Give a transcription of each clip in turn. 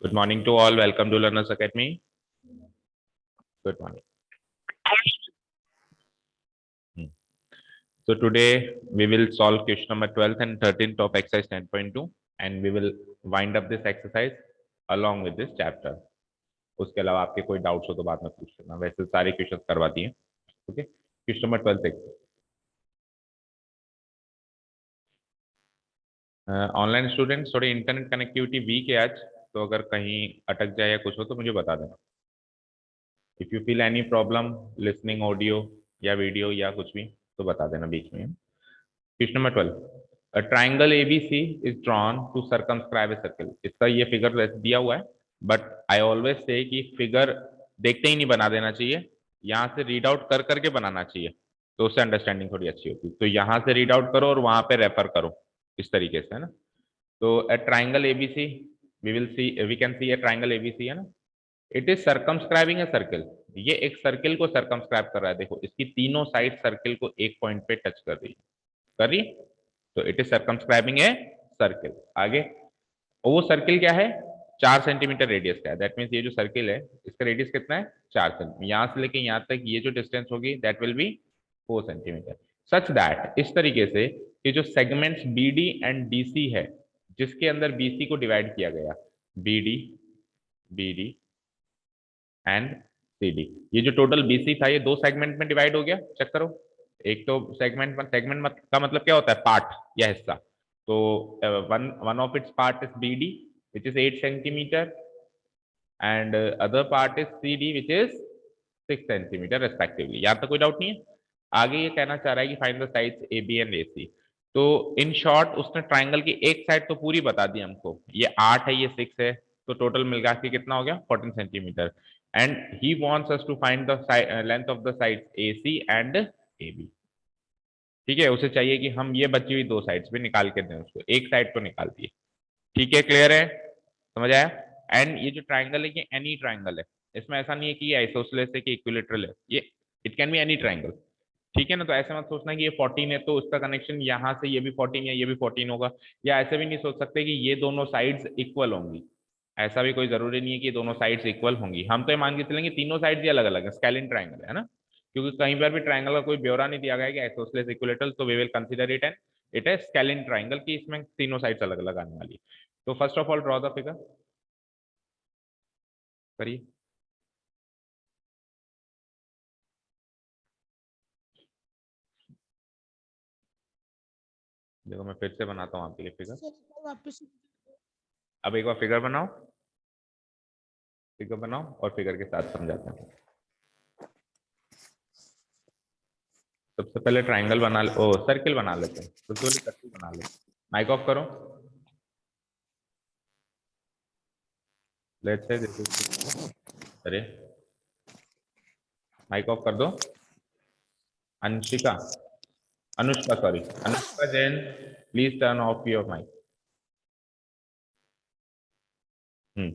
Good morning to all. Welcome to Learners Academy. Good morning. So today we will solve question number 12 and 13 of exercise 10.2 and we will wind up this exercise along with this chapter. उसके अलावा आपके कोई doubts हो तो बाद में पूछ लेना, वैसे सारे क्वेश्चंस करवा दिए. ओके, क्वेश्चन नंबर 12 देखते. ऑनलाइन स्टूडेंट्स थोड़ी इंटरनेट कनेक्टिविटी वीक है आज, तो अगर कहीं अटक जाए या कुछ हो तो मुझे बता देना. If you feel any problem listening audio या वीडियो या कुछ भी तो बता देना बीच में. Question number 12. A triangle ABC is drawn to circumscribe a circle. इसका ये फिगर दिया हुआ है, बट आई ऑलवेज से कि फिगर देखते ही नहीं बना देना चाहिए, यहाँ से रीड आउट कर करके बनाना चाहिए, तो उससे अंडरस्टैंडिंग थोड़ी अच्छी होती है. तो यहाँ से रीड आउट करो और वहां पे रेफर करो, इस तरीके से है ना. तो a triangle ABC, we can see a triangle ABC है ना. It is circumscribing a circle. ये एक सर्किल को सर्कमस्क्राइब कर रहा है. देखो इसकी तीनों साइड सर्किल को एक पॉइंट पे टच कर रही है, कर रही. तो it is circumscribing a circle. आगे वो सर्किल क्या है, 4 सेंटीमीटर रेडियस का है. दैट मीन्स ये जो सर्किल है इसका रेडियस कितना है, 4 सेंटीमीटर. यहां से लेके यहां तक ये जो डिस्टेंस होगी that will be 4 centimetre. Such that, इस तरीके से कि जो सेगमेंट्स बीडी एंड डीसी है, जिसके अंदर बीसी को डिवाइड किया गया, बीडी, बीडी एंड सीडी, ये जो टोटल बीसी था ये दो सेगमेंट में डिवाइड हो गया. चेक करो. एक तो सेगमेंट का मतलब क्या होता है, पार्ट या हिस्सा. तो one of its part is BD which is 8 centimetre and other part is CD which is 6 centimetre respectively. यहाँ तक कोई डाउट नहीं है. आगे ये कहना चाह रहा है कि find the sides A B and A C. तो इन शॉर्ट उसने ट्राइंगल की एक साइड तो पूरी बता दी हमको, ये 8 है ये 6 है, तो टोटल मिलकर के कितना हो गया, 14 centimetre. And he wants us to find the length of the sides A C and A B. ठीक है, उसे चाहिए कि हम ये बची हुई दो साइड्स भी निकाल के दें उसको. एक साइड तो निकाल दिए. ठीक है, क्लियर है, समझ आया. एंड ये जो ट्राइंगल है ये एनी ट्राइंगल है. इसमें ऐसा नहीं है कि ये आइसोसेलेस है कि इक्विलेटरल है, ये it can be any triangle. ठीक है ना. तो ऐसे मत सोचना कि ये 14 है तो उसका कनेक्शन यहाँ से ये भी 14 है ये भी 14 होगा, या ऐसे भी नहीं सोच सकते कि ये दोनों साइड्स इक्वल होंगी. ऐसा भी कोई जरूरी नहीं है कि दोनों साइड्स इक्वल होंगी. हम तो ये मान के चलेंगे तीनों साइड्स ही अलग अलग है, स्केलिन ट्राइंगल है ना. क्योंकि कहीं पर भी ट्राइंगल का कोई ब्यौरा नहीं दिया गया है कि आइसोसेलेस इक्विलेटरल, तो we will consider it an it है स्केलिन ट्राइंगल की इसमें तीनों साइड्स अलग अलग आने वाली है. तो first of all draw the figure करिए. देखो मैं फिर से बनाता हूँ आपके लिए फिगर. अब एक बार फिगर बनाओ, फिगर बनाओ और फिगर के साथ समझाते हैं. सबसे पहले ट्राइंगल बना ले, ओ सर्किल बना लेते हैं. सबसे पहले सर्किल बना लेते हैं. माइक ऑफ करो. लेट्स से देखो, अरे माइक ऑफ कर दो. Anshika, Anushka sorry, Anushka Jain, please turn off your mic. हम्म,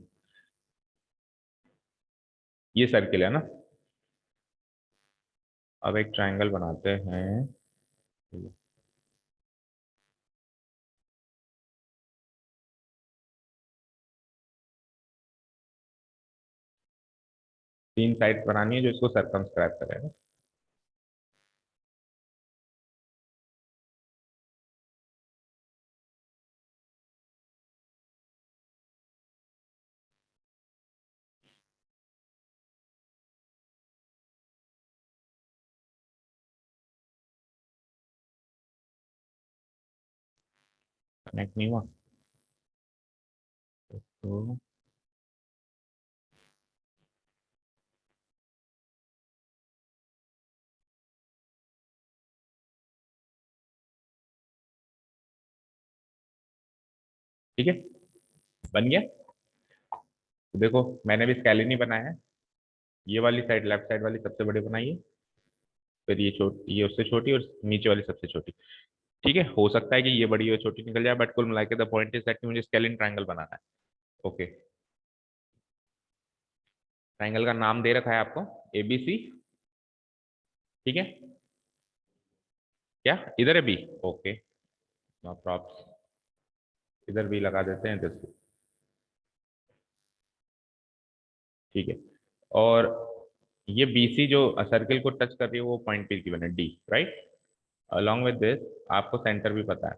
ये सर्किल है ना. अब एक ट्राइंगल बनाते हैं. 3 साइड बनानी है जो इसको सर्कमस्क्राइब करेगा. कनेक्ट नहीं हुआ तो ठीक है, बन गया. तो देखो मैंने भी स्केलिन ही बनाया है. ये वाली साइड लेफ्ट साइड वाली सबसे बड़ी बनाई है, फिर ये उससे छोटी और नीचे वाली सबसे छोटी. ठीक है, हो सकता है कि ये बड़ी और छोटी निकल जाए, बट कुल मिला के द पॉइंट इज दैट कि मुझे स्केलिन ट्राइंगल बनाना है. ओके, ट्राइंगल का नाम दे रखा है आपको एबीसी. ठीक है, क्या इधर है बी, ओके नो प्रॉब्स, इधर बी लगा देते हैं. दिस ठीक है। और ये BC जो सर्किल को टच कर रही है वो पॉइंट पे गिवन है D, right. Along with this आपको सेंटर भी पता है,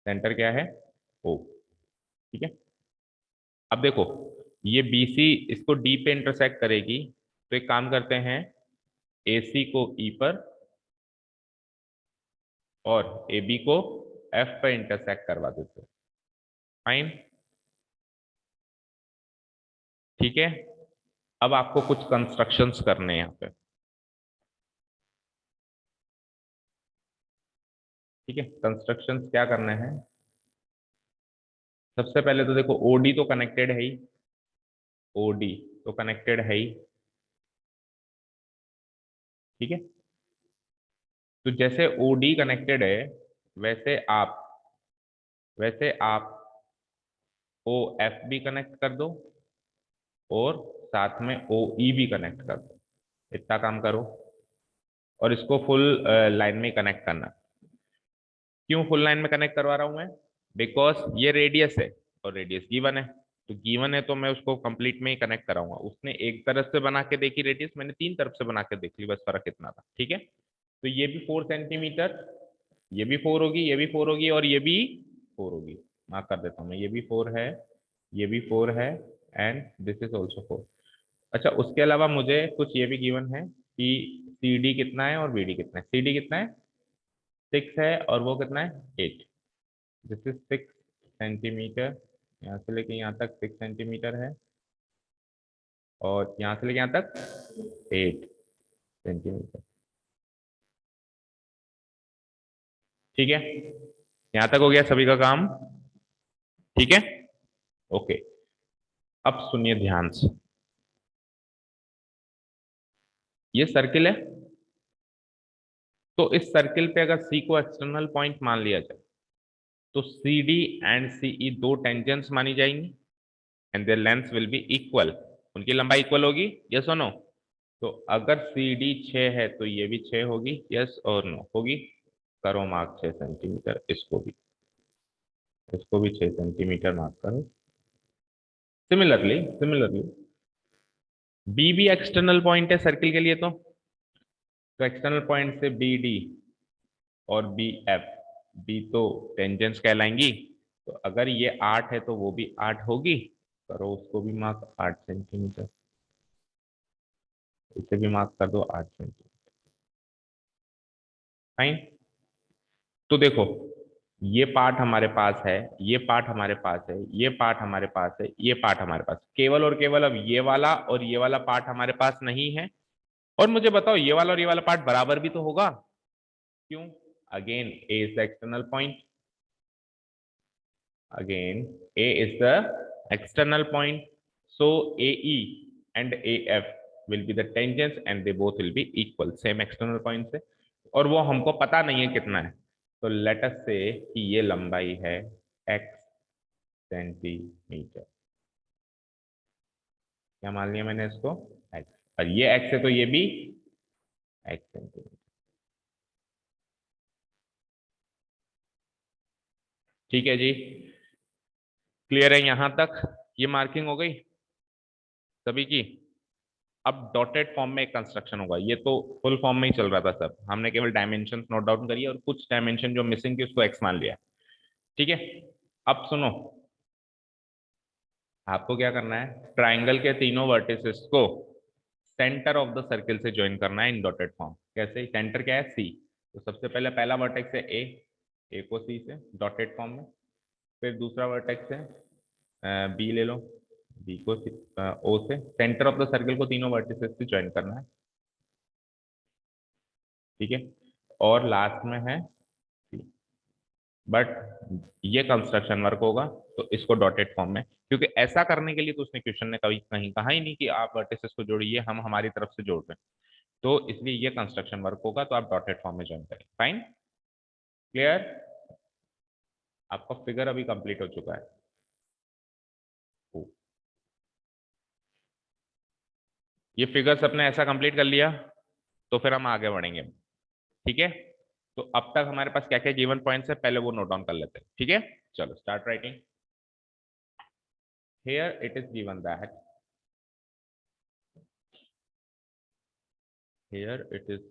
सेंटर क्या है, O। ठीक है। अब देखो ये BC इसको D पे इंटरसेक्ट करेगी, तो एक काम करते हैं, AC को E पर और AB को F पर इंटरसेक्ट करवा देते हैं। फाइन, ठीक है। अब आपको कुछ कंस्ट्रक्शंस करने हैं यहाँ पे। ठीक है, कंस्ट्रक्शंस क्या करने हैं। सबसे पहले तो देखो OD तो कनेक्टेड है ही, OD तो कनेक्टेड है ही। ठीक है, तो जैसे OD कनेक्टेड है वैसे आप OF भी कनेक्ट कर दो और साथ में OE भी कनेक्ट कर दो। इतना काम करो और इसको फुल लाइन में कनेक्ट करना। क्यों फुल लाइन में कनेक्ट करवा रहा हूं मैं, बिकॉज ये रेडियस है और रेडियस गिवन है, तो गिवन है तो मैं उसको कंप्लीट में ही कनेक्ट कराऊंगा। उसने एक तरफ से बना के देखी रेडियस, मैंने तीन तरफ से बना के देख ली, बस फर्क इतना था। ठीक है, तो ये भी 4 सेंटीमीटर, ये भी 4 होगी, ये भी 4 होगी और ये भी 4 होगी। मार्क कर देता हूँ मैं, ये भी 4 है, ये भी 4 है एंड दिस इज ऑल्सो 4। अच्छा, उसके अलावा मुझे कुछ ये भी गिवन है कि CD कितना है और BD कितना है। CD कितना है, 6 है और वो कितना है, 8। दिस इज 6 सेंटीमीटर, यहाँ से लेके यहाँ तक 6 सेंटीमीटर है और यहाँ से लेके यहाँ तक 8 सेंटीमीटर। ठीक है, यहाँ तक हो गया सभी का काम। ठीक है, ओके। अब सुनिए ध्यान से, ये सर्किल है, तो इस सर्किल पे अगर C को एक्सटर्नल पॉइंट मान लिया जाए तो CD एंड CE दो टेंजेंट्स मानी जाएंगी and there length will be equal. उनकी लंबाई इक्वल होगी, यस और नो। तो अगर CD 6 है तो ये भी 6 होगी, यस और नो होगी। करो मार्क 6 सेंटीमीटर, इसको भी 6 सेंटीमीटर मार्क करो। सिमिलरली बी भी एक्सटर्नल पॉइंट है सर्किल के लिए, तो एक्सटर्नल पॉइंट से BD और BF, बी तो टेंजेंट्स कहलाएंगी, तो अगर ये 8 है तो वो भी 8 होगी। करो उसको भी मार्क 8 सेंटीमीटर, इसे भी मार्क कर दो 8 सेंटीमीटर। फाइन, तो देखो ये पार्ट हमारे पास है, ये पार्ट हमारे पास है, ये पार्ट हमारे पास है, ये पार्ट हमारे पास, केवल और केवल अब ये वाला और ये वाला पार्ट हमारे पास नहीं है। और मुझे बताओ ये वाला और ये वाला पार्ट बराबर भी तो होगा, क्यों, again A is the external point, again A is the external point, so AE and AF will be the tangents and they both will be equal, same external point से, और वो हमको पता नहीं है कितना है। तो लेट अस से कि ये लंबाई है x सेंटीमीटर। क्या मान लिया मैंने इसको, x, और ये x है तो ये भी x सेंटीमीटर। ठीक है जी, क्लियर है यहां तक, ये मार्किंग हो गई सभी की। अब डॉटेड फॉर्म में एक कंस्ट्रक्शन होगा, ये तो फुल फॉर्म में ही चल रहा था सब, हमने केवल डायमेंशन नोट डाउन करी और कुछ डायमेंशन जो मिसिंग थी उसको एक्स मान लिया। ठीक है, अब सुनो, आपको क्या करना है, ट्राइंगल के तीनों वर्टिसेस को सेंटर ऑफ द सर्किल से ज्वाइन करना है इन डॉटेड फॉर्म। कैसे, सेंटर क्या है, सी, तो सबसे पहले पहला वर्टेक्स है ए को सी से डॉटेड फॉर्म में, फिर दूसरा वर्टेक्स है बी ले लो, बी को ओ से, सेंटर ऑफ द सर्किल को तीनों वर्टिसेस से ज्वाइन करना है। ठीक है, और लास्ट में है, बट ये कंस्ट्रक्शन वर्क होगा तो इसको डॉटेड फॉर्म में, क्योंकि ऐसा करने के लिए तो उसने क्वेश्चन ने कभी कहीं कहा ही नहीं कि आप वर्टिसेस को जोड़िए, हम हमारी तरफ से जोड़ रहे हैं, तो इसलिए ये कंस्ट्रक्शन वर्क होगा, तो आप डॉटेड फॉर्म में ज्वाइन करें। फाइन, क्लियर, आपका फिगर अभी कंप्लीट हो चुका है। ये फिगर्स अपने ऐसा कंप्लीट कर लिया तो फिर हम आगे बढ़ेंगे। ठीक है, तो अब तक हमारे पास क्या क्या गिवन पॉइंट्स है पहले वो नोट डाउन कर लेते हैं। ठीक है, चलो start writing. Here it is given that here it is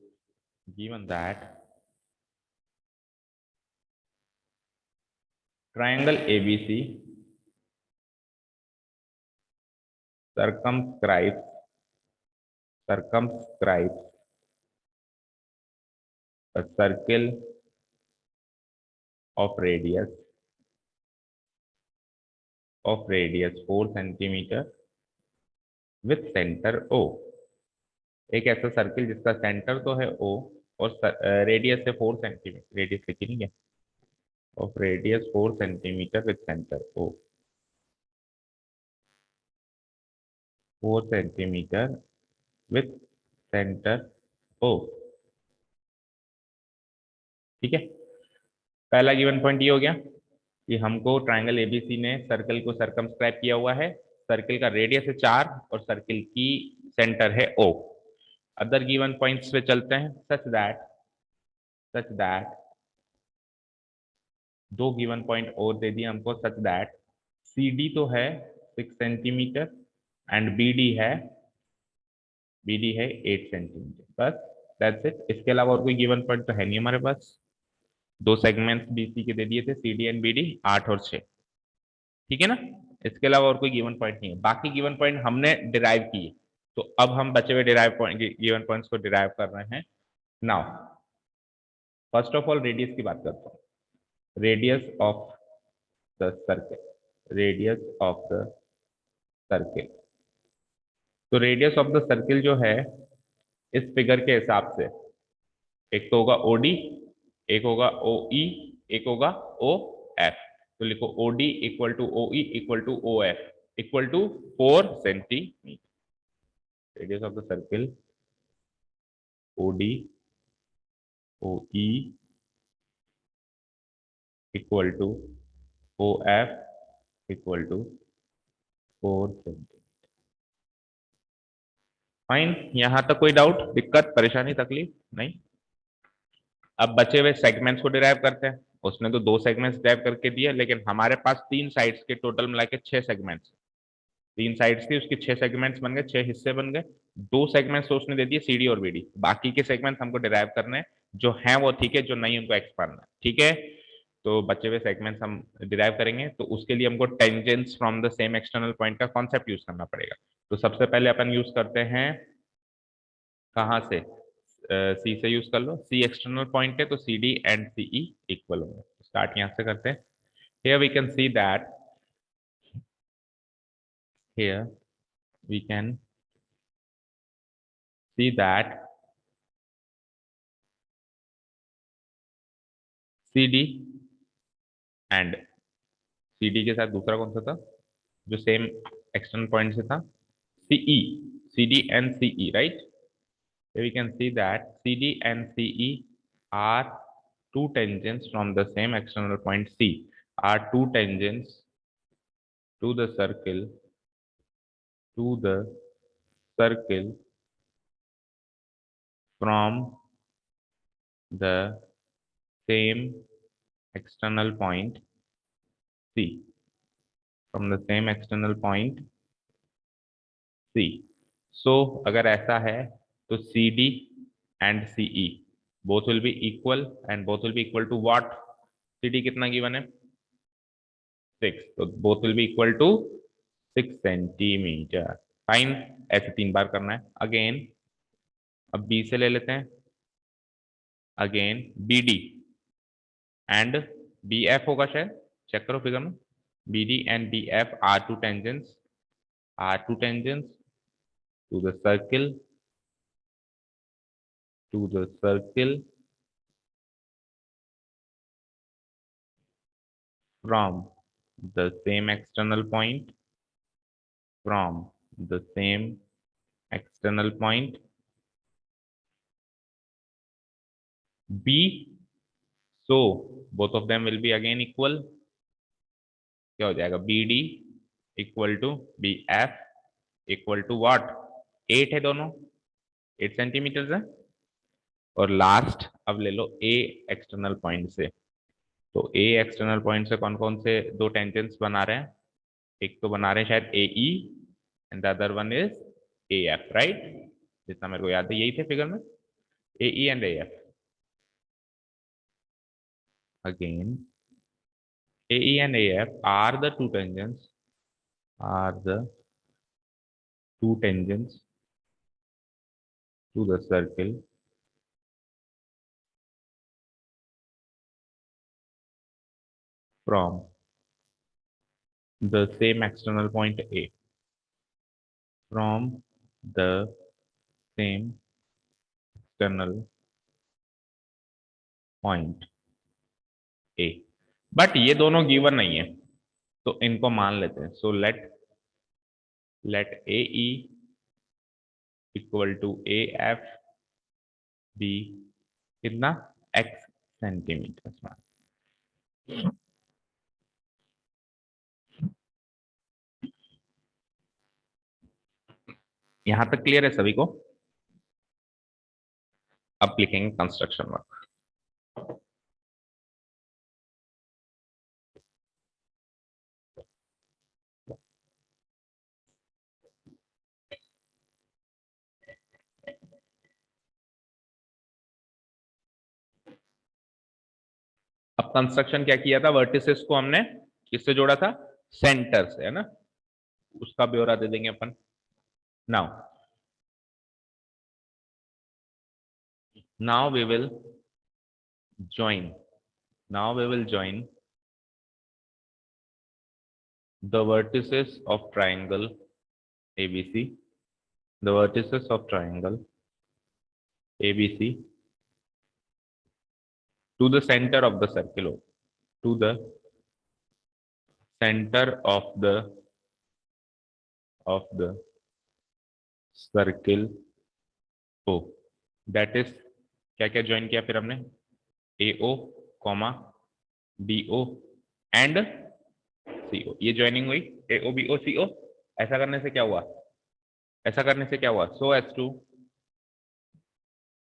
given that triangle ABC circumscribes a circle of radius 4 centimeter with center O। एक ऐसा सर्किल जिसका सेंटर तो है O और रेडियस है 4 सेंटीमीटर, रेडियस लिखी नहीं है, of radius 4 centimetre with centre O, 4 centimetre with centre O। ठीक है, पहला गिवन पॉइंट ये हो गया कि हमको ट्राइंगल एबीसी ने सर्कल को सर्कमस्क्राइब किया हुआ है, सर्कल का रेडियस है 4 और सर्कल की सेंटर है O। अदर गिवन पॉइंट्स पे चलते हैं, सच दैट दो गिवन पॉइंट और दे दिए हमको, सच दैट CD तो है 6 सेंटीमीटर एंड BD है 8 सेंटीमीटर, बस दैट्स इट। इसके अलावा और कोई गिवन पॉइंट तो है नहीं हमारे पास। दो सेगमेंट्स BC के दे दिए थे, CD एंड BD, 8 और 6, ठीक है ना। इसके अलावा और कोई गिवन पॉइंट नहीं है, बाकी गिवन पॉइंट हमने डिराइव किए, तो अब हम बचे हुए डिराइव पॉइंट गिवन पॉइंट्स को डिराइव कर रहे हैं। Now first of all radius की बात करता हूँ, radius of the circle, radius of the circle. तो रेडियस ऑफ द सर्किल जो है इस फिगर के हिसाब से एक तो होगा OD, एक होगा OE, एक होगा OF। तो लिखो OD equal to OE equal to OF equal to 4 centimetre. Radius of the circle OD OE equal to OF equal to 4 centimetre. Fine, यहां तक कोई डाउट, दिक्कत, परेशानी, तकलीफ नहीं। अब बचे हुए सेगमेंट्स को डिराइव करते हैं। उसने तो 2 सेगमेंट्स डिराइव करके दिए, लेकिन हमारे पास 3 साइड्स के टोटल मिला के 6 सेगमेंट्स, 3 साइड्स थी उसकी 6 सेगमेंट्स बन गए, 6 हिस्से बन गए। 2 सेगमेंट्स तो उसने दे दिए CD और BD, बाकी के सेगमेंट्स हमको डिराइव करने हैं, जो हैं वो ठीक है, जो नहीं उनको एक्स करना है, ठीक है। तो बचे हुए सेगमेंट्स हम डिराइव करेंगे, तो उसके लिए हमको tangents from the same external point का कॉन्सेप्ट यूज करना पड़ेगा। तो सबसे पहले अपन यूज करते हैं कहाँ से, सी से यूज कर लो, सी एक्सटर्नल पॉइंट है तो CD एंड CE इक्वल होंगे। स्टार्ट यहाँ से करते हैं। Here we can see that, here we can see that CD and CD के साथ दूसरा कौन सा था जो सेम एक्सटर्नल पॉइंट से था, CE, CD and CE, right? Here we can see that CD and CE are two tangents from the same external point C, are two tangents to the circle, to the circle from the same external point C, from the same external point C। So अगर ऐसा है तो CD and CE both will be equal and both will be equal to what? CD कितना given है 6, तो both will be equal to 6 centimetre. Fine, ऐसे 3 बार करना है। अगेन अब B से ले लेते हैं, अगेन BD एंड BF होगा शायद, चेक करो फिगर में। BD and BF are two tangents, are two tangents to the circle, to the circle from the same external point, from the same external point B, so both of them will be again equal। क्या हो जाएगा, BD equal to BF equal to what, 8 है दोनों, 8 centimetre है। और last अब ले लो A external point से, तो A एक्सटर्नल पॉइंट से कौन कौन से 2 टेंजेंट्स बना रहे हैं, एक तो बना रहे हैं शायद AE and the other one is AF, right. जितना मेरे को याद है यही थे फिगर में, A E and A F. Again A E and A F are the two tangents, are the two tangents to the circle from the same external point A, from the same external point A, but ये दोनों given नहीं है तो इनको मान लेते हैं। So let A E equal to A F be कितना, एक्स सेंटीमीटर। यहां तक क्लियर है सभी को? अब लिखेंगे कंस्ट्रक्शन वर्क। अब कंस्ट्रक्शन क्या किया था, वर्टिसेस को हमने किससे जोड़ा था, सेंटर से, है ना, उसका ब्यौरा दे देंगे अपन। Now we will join now we will join the vertices of triangle ABC, the vertices of triangle ABC to the center of the circle O, to the center of the circle O, that is क्या क्या join किया फिर हमने, AO, BO and CO, ये joining हुई AO BO CO। ऐसा करने से क्या हुआ, ऐसा करने से क्या हुआ, सो एस टू,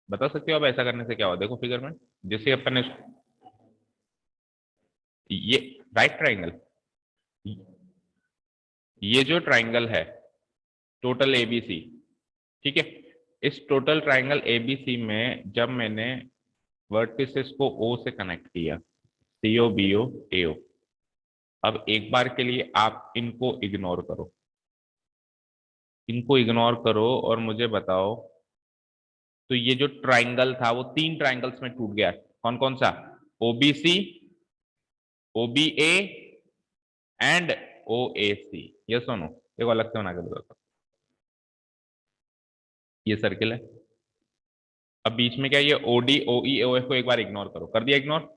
बता सकते हो अब ऐसा करने से क्या हुआ, देखो फिगर में जैसे अपन ने ये राइट ट्राइंगल, ये जो ट्राइंगल है टोटल एबीसी, ठीक है, इस टोटल ट्राइंगल एबीसी में जब मैंने वर्टिसेस को ओ से कनेक्ट किया, सीओ बीओ एओ, अब एक बार के लिए आप इनको इग्नोर करो, इनको इग्नोर करो और मुझे बताओ, तो ये जो ट्राइंगल था वो तीन ट्राइंगल्स में टूट गया, कौन कौन सा, ओबीसी, ओबीए एंड ओएसी, ये सुनो, देखो अलग से बना के बताता हूं, ये सर्किल है, अब बीच में क्या, ये ओडी ओई ओएफ को एक बार इग्नोर करो, कर दिया इग्नोर,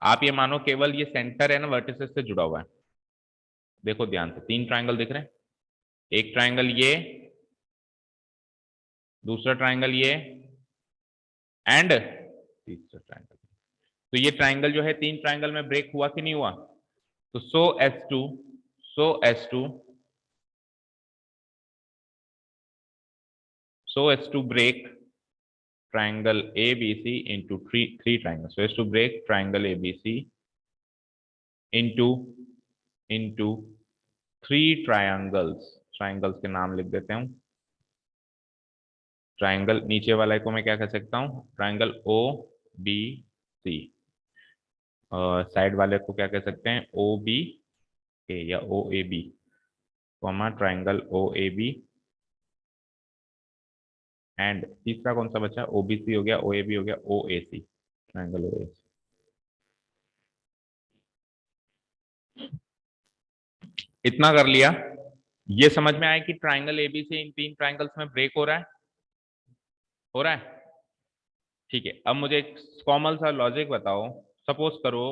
आप ये मानो केवल ये सेंटर है ना वर्टिसेस से जुड़ा हुआ है, देखो ध्यान से तीन ट्राइंगल दिख रहे हैं, एक ट्राइंगल ये, दूसरा ट्राइंगल ये एंड तीसरा ट्राइंगल, तो ये ट्राइंगल जो है तीन ट्राइंगल में ब्रेक हुआ कि नहीं हुआ, तो so as to break triangle ABC into three triangles, so as to break triangle ABC into three triangles के नाम लिख देते हैं, ट्राइंगल नीचे वाले को मैं क्या कह सकता हूं, triangle O B C, side वाले को क्या कह सकते हैं, ओ बी ए या O A B, comma triangle O A B, and तीसरा कौन सा बचा, ओबीसी हो गया, ओएबी हो गया, ओएसी, ट्राइंगल ओएसी। इतना कर लिया, ये समझ में आया कि ट्राइंगल एबीसी इन तीन ट्राइंगल्स में ब्रेक हो रहा है, हो रहा है, ठीक है। अब मुझे एक कॉमन सा लॉजिक बताओ, सपोज करो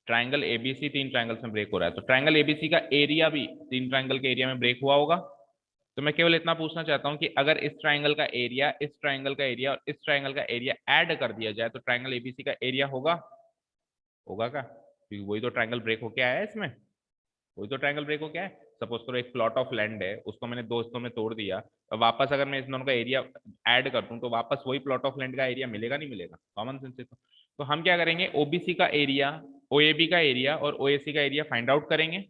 ट्राइंगल एबीसी तीन ट्राइंगल्स में ब्रेक हो रहा है, तो ट्राइंगल एबीसी का एरिया भी तीन ट्राइंगल के एरिया में ब्रेक हुआ होगा, तो मैं केवल इतना पूछना चाहता हूं कि अगर इस ट्राइंगल का एरिया, इस ट्राइंगल का एरिया और इस ट्राइंगल का एरिया ऐड कर दिया जाए तो ट्राइंगल एबीसी का एरिया होगा, होगा क्या, क्योंकि वही तो ट्राइंगल ब्रेक होके आया है इसमें, वही तो ट्राइंगल ब्रेक होके आया है। सपोज करो एक प्लॉट ऑफ लैंड है, उसको मैंने दो हिस्सों में तोड़ दिया, तो वापस अगर मैं इस दोनों का एरिया ऐड कर दूं तो वापस वही प्लॉट ऑफ लैंड का एरिया मिलेगा, नहीं मिलेगा, कॉमन सेंस से तो हम क्या करेंगे, ओबीसी का एरिया, ओएबी का एरिया और ओएसी का एरिया फाइंड आउट करेंगे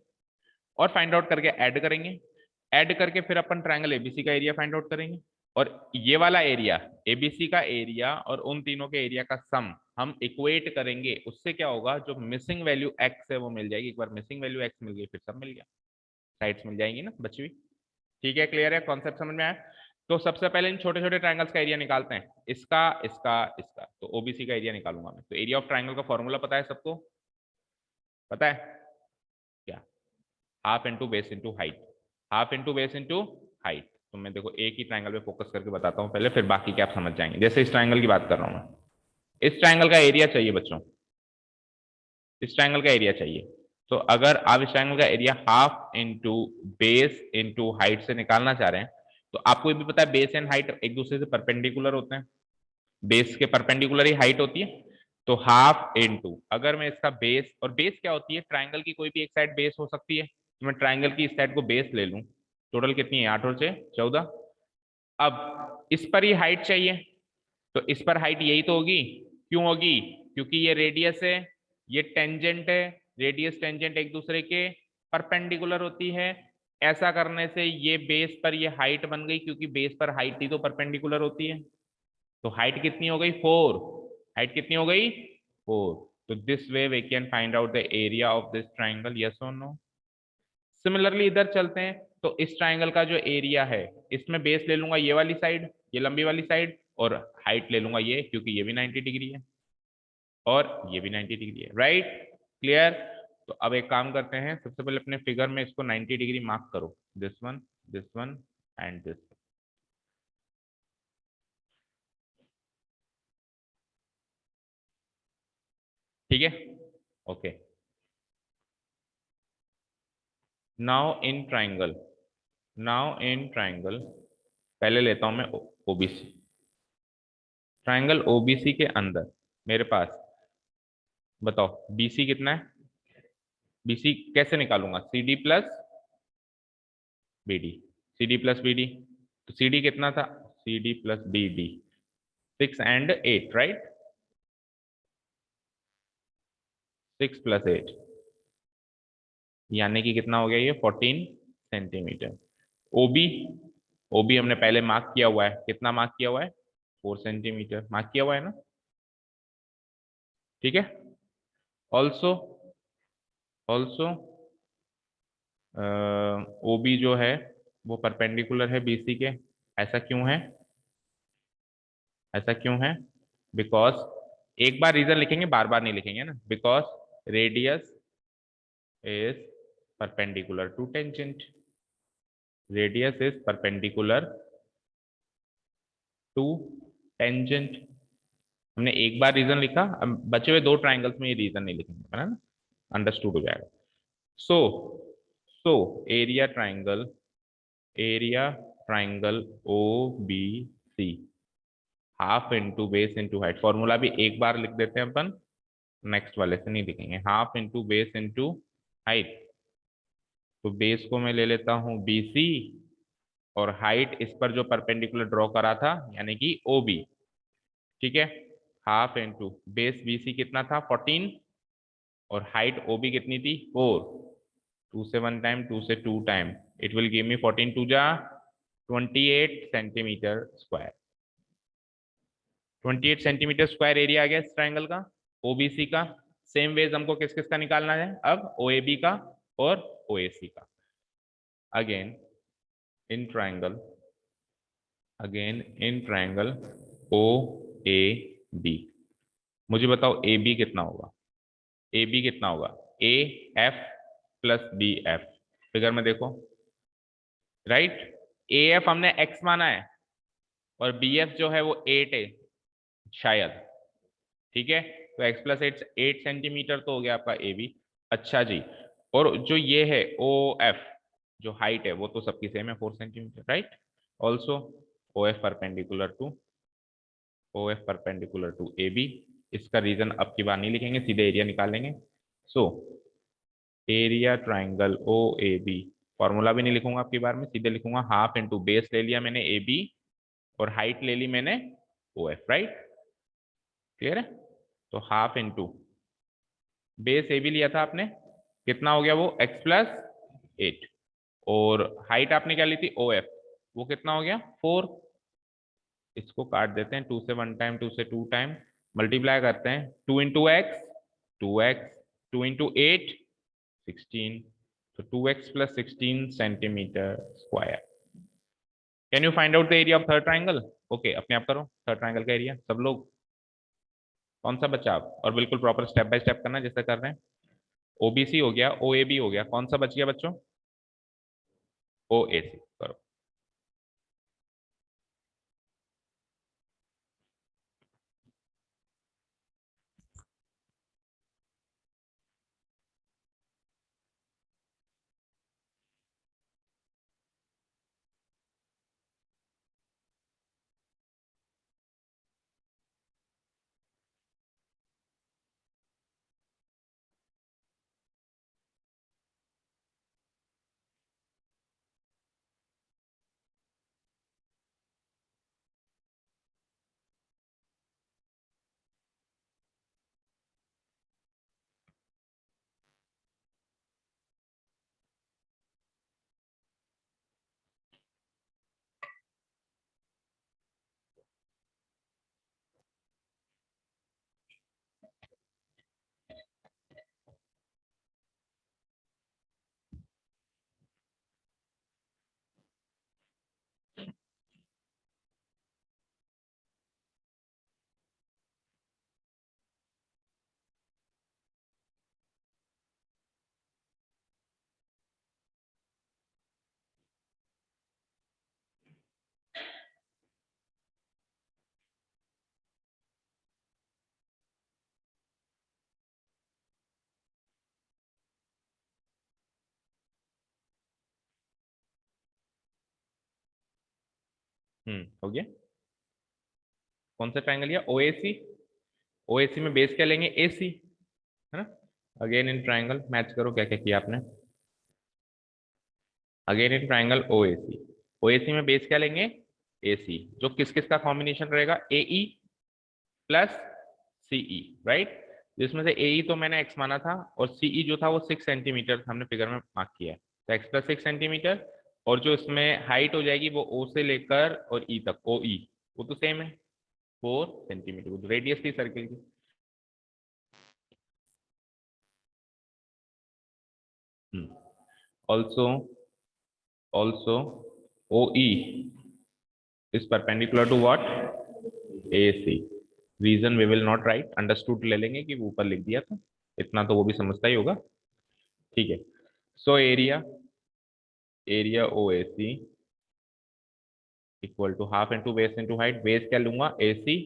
और फाइंड आउट करके ऐड करेंगे, ऐड करके फिर अपन ट्रायंगल एबीसी का एरिया फाइंड आउट करेंगे, और ये वाला एरिया एबीसी का एरिया और उन तीनों के एरिया का सम हम इक्वेट करेंगे। उससे क्या होगा, जो मिसिंग वैल्यू एक्स है वो मिल जाएगी। एक बार मिसिंग वैल्यू एक्स मिल गई फिर सब मिल गया, साइड्स मिल जाएंगी ना बची हुई। ठीक है, क्लियर है, कॉन्सेप्ट समझ में आया। तो सबसे पहले इन छोटे छोटे ट्रायंगल्स का एरिया निकालते हैं, इसका इसका इसका। तो ओबीसी का एरिया निकालूंगा मैं। तो एरिया ऑफ ट्रायंगल का फॉर्मूला पता है सबको, पता है क्या? Half into base into height, half into base into height. तो मैं देखो एक ही ट्रायंगल पे फोकस करके बताता हूँ पहले, फिर बाकी के आप समझ जाएंगे। जैसे इस ट्रायंगल की बात कर रहा हूँ मैं, इस ट्रायंगल का एरिया चाहिए बच्चों, इस ट्रायंगल का एरिया चाहिए। तो अगर आप इस ट्रायंगल का area half into base into height से निकालना चाह रहे हैं, तो आपको ये भी पता है बेस एंड हाइट एक दूसरे से परपेंडिकुलर होते हैं, बेस के परपेंडिकुलर ही हाइट होती है। तो हाफ इंटू, अगर मैं इसका बेस, और बेस क्या होती है, ट्राइंगल की कोई भी एक साइड बेस हो सकती है, तो मैं ट्राइंगल की इस साइड को बेस ले लूं। टोटल कितनी है, 8 और 6 14। अब इस पर ही हाइट चाहिए, तो इस पर हाइट यही तो होगी। क्यों होगी, क्योंकि ये रेडियस है, ये टेंजेंट है, रेडियस टेंजेंट एक दूसरे के परपेंडिकुलर होती है। ऐसा करने से ये बेस पर ये हाइट बन गई, क्योंकि बेस पर हाइट ही तो परपेंडिकुलर होती है। तो हाइट कितनी हो गई, 4। हाइट कितनी हो गई, 4। तो this way we can find out the area of this triangle, yes और नो। सिमिलरली इधर चलते हैं, तो इस ट्राइंगल का जो एरिया है, इसमें बेस ले लूंगा ये वाली साइड, ये लंबी वाली साइड, और हाइट ले लूंगा ये, क्योंकि ये भी 90 डिग्री है और ये भी 90 डिग्री है, राइट, क्लियर। तो अब एक काम करते हैं, सबसे पहले अपने फिगर में इसको 90 डिग्री मार्क करो, दिस वन एंड दिस। ठीक है, ओके। नाउ इन ट्राइंगल पहले लेता हूं मैं ओबीसी। ट्राइंगल ओबीसी के अंदर मेरे पास, बताओ बीसी कितना है, बीसी कैसे निकालूंगा, CD plus BD, CD plus BD. तो सीडी कितना था, CD plus BD, 6 and 8, right, 6 + 8, यानी कि कितना हो गया ये, 14 सेंटीमीटर। ओबी, ओबी हमने पहले मार्क किया हुआ है, कितना मार्क किया हुआ है, 4 सेंटीमीटर मार्क किया हुआ है ना, ठीक है। ऑल्सो ऑल्सो ओबी जो है वो परपेंडिकुलर है बीसी के। ऐसा क्यों है, ऐसा क्यों है, बिकॉज, एक बार रीजन लिखेंगे बार बार नहीं लिखेंगे ना, because radius is perpendicular to tangent, radius is perpendicular to tangent. हमने एक बार रीजन लिखा, अब बचे हुए दो ट्राइंगल्स में ये रीजन नहीं लिखेंगे, है ना, अंडरस्टूड हो जाएगा। So so area triangle O B C, half into base into height, formula भी एक बार लिख देते हैं अपन, नेक्स्ट वाले से नहीं लिखेंगे, half into base into height. तो बेस को मैं ले लेता हूं बीसी, और हाइट इस पर जो परपेंडिकुलर ड्रॉ करा था यानी कि ओबी, ठीक है। हाफ इंटू बेस बीसी कितना था, 14, और हाइट ओबी कितनी थी, 4। 2 से 1 टाइम, 2 से 2 time, it will give me 14 2 जा 28 centimetre square. 28 centimetre square area आ गया इस ट्राइंगल का, ओबीसी का। सेम वेज हमको किस किस का निकालना है अब, ओएबी का और ओएसी का। Again in triangle, again in triangle O A B, मुझे बताओ ए बी कितना होगा, ए बी कितना होगा, A F plus B F. Figure में देखो, राइट, ए एफ हमने एक्स माना है, और बी एफ जो है वो 8 है शायद, ठीक है। तो x + 8 8 सेंटीमीटर तो हो गया आपका ए बी। अच्छा जी, और जो ये है ओ एफ, जो हाइट है वो तो सबकी सेम है, 4 centimetre, right. Also O F perpendicular to, O F perpendicular to A B. इसका रीजन अब की बार नहीं लिखेंगे, सीधे एरिया निकाल लेंगे। So area triangle O A B, formula भी नहीं लिखूंगा आपकी बार में, सीधे लिखूंगा हाफ इंटू बेस ले लिया मैंने ए बी, और हाइट ले ली मैंने ओ एफ, राइट, क्लियर है। तो half into base A B लिया था आपने, कितना हो गया वो, x + 8, और हाइट आपने क्या ली थी ओ एफ, वो कितना हो गया 4। इसको काट देते हैं, 2 से 1 टाइम, 2 से 2 टाइम, मल्टीप्लाई करते हैं, 2 इंटू एक्स 2x, 2 इंटू 8 16, तो 2x plus 16 centimetre square. Can you find out the area of third triangle? Okay, अपने आप करो थर्ड ट्राइंगल का एरिया सब लोग। कौन सा बच्चा आप? और बिल्कुल प्रॉपर स्टेप बाय स्टेप करना जैसे कर रहे हैं। ओबीसी हो गया, ओएबी हो गया, कौन सा बच गया बच्चों? ओएसी करो। हो गया। कौन सा ट्राइंगल लिया? ओएसी। ओएसी में बेस क्या लेंगे? एसी, है ना। अगेन इन ट्राइंगल मैच करो क्या क्या किया आपने। अगेन इन ट्राइंगल ओएसी, ओएसी में बेस क्या लेंगे? एसी, जो किस किस का कॉम्बिनेशन रहेगा? एई प्लस सीई, राइट। जिसमें से एई तो मैंने एक्स माना था, और सीई जो था वो 6 सेंटीमीटर हमने फिगर में मार्क किया है, तो एक्स प्लस 6 सेंटीमीटर। और जो इसमें हाइट हो जाएगी वो ओ से लेकर और ई तक, ओ ई, वो तो सेम है 4 सेंटीमीटर, वो रेडियस थी सर्किल की। Also also O E is perpendicular to what? A C. Reason we will not write, understood ले लेंगे कि वो ऊपर लिख दिया था, इतना तो वो भी समझता ही होगा। ठीक है। So area, area O A C equal to half into base into height. Base क्या लूंगा? ए सी,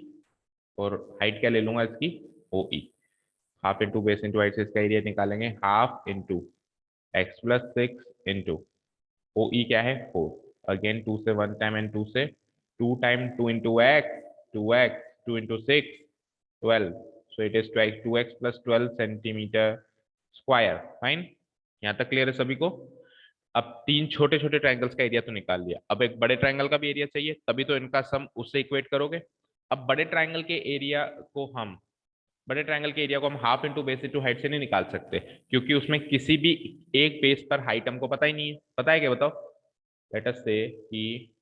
और हाइट क्या ले लूंगा इसकी? O E. Half into base into height से इसका एरिया निकालेंगे, half into x plus 6 into O E क्या है 4। अगेन 2 से 1 टाइम एंड 2 से 2 time, 2 into x 2x, 2 into 6 12, so it is 2x plus 12 centimetre square. Fine, यहाँ तक clear है सभी को? अब तीन छोटे छोटे ट्राइंगल्स का एरिया तो निकाल लिया, अब एक बड़े ट्राइंगल का भी एरिया चाहिए, तभी तो इनका सम उससे इक्वेट करोगे। अब बड़े ट्राइंगल के एरिया को हम half into base into height से नहीं निकाल सकते, क्योंकि उसमें किसी भी एक बेस पर हाइट हमको पता ही नहीं है। पता है क्या? बताओ। लेट अस से कि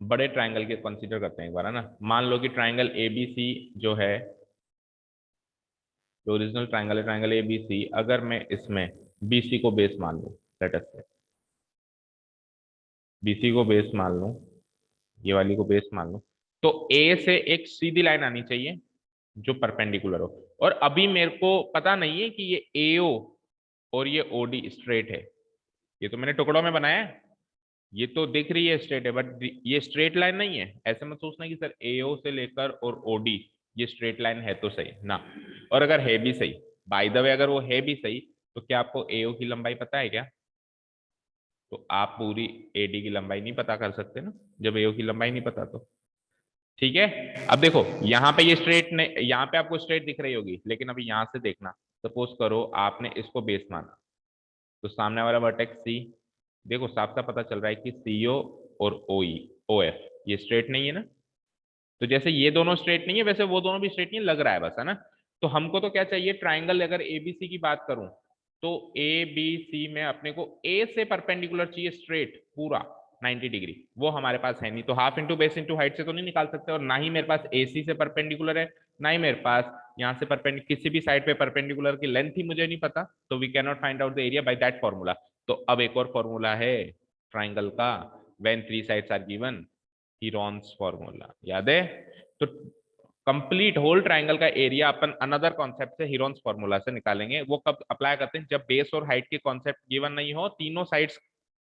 बड़े ट्राइंगल के कंसीडर करते हैं एक बार, है ना। मान लो कि ट्राइंगल एबीसी जो है, जो ओरिजिनल ट्राइंगल है, ट्राइंगल एबीसी, अगर मैं इसमें बीसी को बेस मान लूं, लेट अस से बीसी को बेस मान लूं, ये वाली को बेस मान लूं, तो ए से एक सीधी लाइन आनी चाहिए जो परपेंडिकुलर हो। और अभी मेरे को पता नहीं है कि ये एओ और ये ओडी स्ट्रेट है, ये तो मैंने टुकड़ों में बनाया है। ये तो दिख रही है स्ट्रेट है, बट ये स्ट्रेट लाइन नहीं है। ऐसे मत सोचना कि सर एओ से लेकर और ओडी ये स्ट्रेट लाइन है तो सही ना। और अगर है भी सही, बाय द वे अगर वो है भी सही, तो क्या आपको एओ की लंबाई पता है क्या? तो आप पूरी एडी की लंबाई नहीं पता कर सकते ना, जब एओ की लंबाई नहीं पता तो। ठीक है। अब देखो यहाँ पे ये स्ट्रेट ने, यहाँ पे आपको स्ट्रेट दिख रही होगी, लेकिन अभी यहाँ से देखना, सपोज करो आपने इसको बेस माना, तो सामने वाला वर्टेक्स सी, देखो साफ साफ पता चल रहा है कि सीओ और ओई ओ एफ ये स्ट्रेट नहीं है ना। तो जैसे ये दोनों स्ट्रेट नहीं है, वैसे वो दोनों भी स्ट्रेट नहीं लग रहा है बस, है ना। तो हमको तो क्या चाहिए? ट्राइंगल, अगर एबीसी की बात करूं, तो ए बी सी में अपने को ए से परपेंडिकुलर चाहिए स्ट्रेट पूरा 90 डिग्री, वो हमारे पास है नहीं, तो half into base into height से तो नहीं निकाल सकते, और ना ही मेरे पास ए सी से परपेंडिकुलर है, ना ही मेरे पास यहाँ से परपेंडिकुलर किसी भी साइड पे परपेंडिकुलर की लेंथ ही मुझे नहीं पता, तो we can not find out the area by that formula. तो अब एक और फॉर्मूला है ट्राइंगल का, when three sides are given, Heron's formula याद है। तो कंप्लीट होल ट्राइंगल का एरिया अपन अनदर कॉन्सेप्ट से हीरोन्स फॉर्मूला से निकालेंगे। वो कब अप्लाई करते हैं, जब बेस और हाइट के कॉन्सेप्ट गिवन नहीं हो, तीनों साइड्स